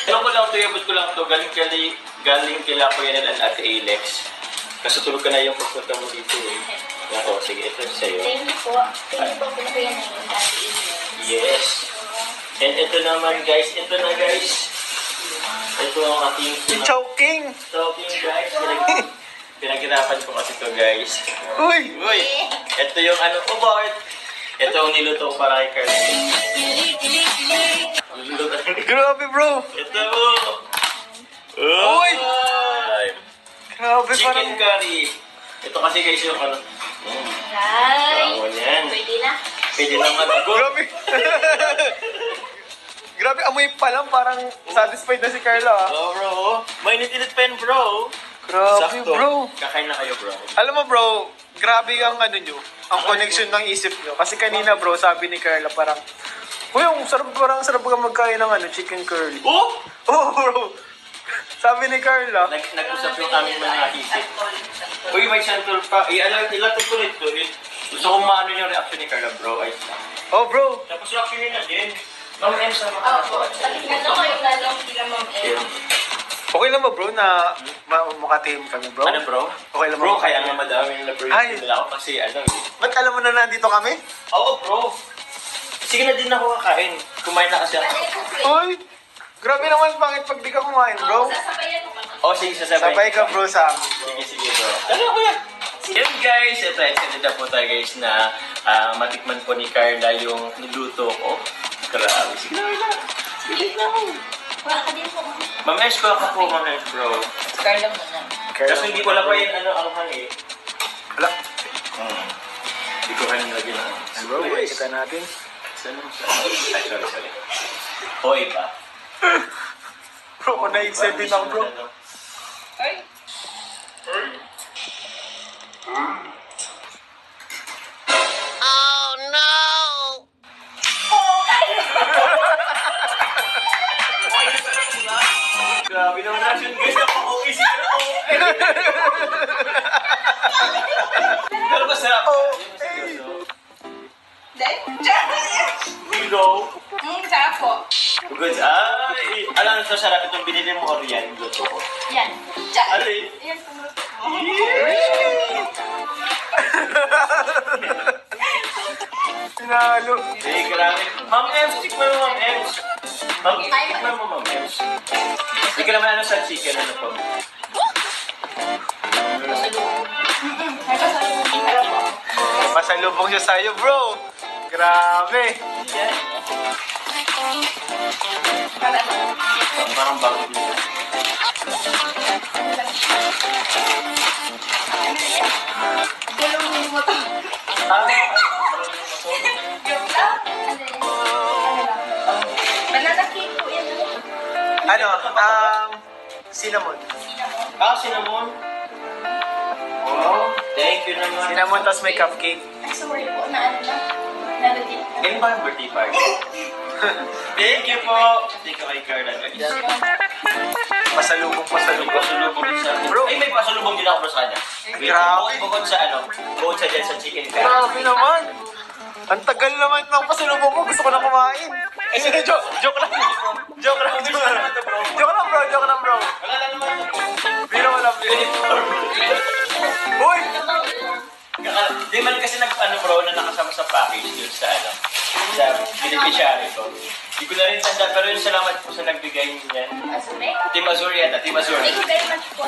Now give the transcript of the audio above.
Tulong ko lang ito, iabot ko lang ito. Galing kila Kuya Nel at Ate Alex. Kasi tulog ka na yung pagpunta mo dito eh. Ako, sige, ito sa'yo. Thank you po. Thank you po kung Kuya Nel at Ate Alex. Yes. And ito naman guys, ito na guys. Ito ang aking Choking! talking guys. Pinaghirapan ko kasi ito guys. Uy! Uy! Ito yung ano, oh bakit? Ito ang niluto ko para kay Carl. Grabe bro! Ito mo! Uy! Grabe Chicken parang... curry. Ito kasi guys yung ano. Ay! Bangon yan. Pwede na. Pwede naman ako. Grabe! Grabe, amoy pa lang parang satisfied na si Carla ah. Oh bro, mainit-init pa yun bro. Grabe Sakto. bro. Kakain na kayo bro. Alam mo bro, grabe ang ano nyo, ang connection ng isip nyo. Kasi kanina bro, sabi ni Carla parang, uy, ang sarap, parang sarap ka magkain ng ano, chicken curry. Oh! Oh bro, sabi ni Carla. Nag-usap yung aming mga isip. Uy, may santol pa. Ilatag ko nito. Gusto kong maano yung reaction ni Carla bro. Ay, Oh bro, tapos reaction nila din. Ma'am M sa mga Opo. Patignan ako yung lalong sila Ma'am M. okay lang ba bro na makatihim kami bro? Ano bro? Okay lang ba? Bro, kaya nga madami na Ay. nila ako kasi ano eh. Ba't alam mo na nandito kami? Oo bro. Sige na din ako kakain. Kumain na kasi ako. Ano po Kuya? Uy, grabe naman bakit pag di ka kumain bro? Sasabayan mo kami. Oh, sige, sasabay. Sabay ka bro sa amin. Sige bro. Tara kuya. Yun guys, ito excited na po tayo guys na matikman po ni Carla yung niluto ko. Grabe. Sige na. Sige na. Wala ka din po. Mamesh ko ako po, mamesh bro. Carla muna. Kasi hindi ko lang pa yun ano ang hang eh. Wala. Hindi ko kanina lagi na. Bro, kita natin. Saan mo sa... Ay, sorry. Hoy ba? Bro, kung na-excited ako bro. Ay. Grabe naman natin guys, napaka-okay sila. Pero masarap. Hilo. Sarap po. Good. Ay, alam mo ito, sarap itong binili mo or yan, luto ko. Yan. Alay. Yan pumuto. Sinalo. Eh, grabe. Ma'am Ems, tikman mo Ma'am Ems. Tikman mo Ma'am Ems. Hindi ka naman ano sa chicken, ano po? May pasalubong pero po. Pasalubong siya sa'yo bro. Grabe. Yan. Parang bago din. Gulong mo to. Joke lang. Banana cake po yan. Ano, cinnamon. Cinnamon. Wow. Thank you naman. Cinnamon tas may cupcake. Ay, sorry po na ano na. Nalagyan. Ganun ba ang birthday party? Thank you po. Thank you kay Carla. Pasalubong. Pasalubong din sa akin. Bro. Ay, may pasalubong din ako sa kanya. Grabe. Bukod sa ano, bukod sa dyan sa chicken curry. Grabe naman. Ang tagal naman ng pasalubong ko. Gusto ko na kumain. Eh, sige, joke lang. Joke lang bro. Wala lang naman. Hindi naman lang. Uy! Di man kasi nag-ano bro na nakasama sa package dun sa ano, sa beneficiary ko. Hindi ko na rin tanda pero yung salamat po sa nagbigay niyan. Azure. Team Azure yata, Team Azure. Thank you very much po,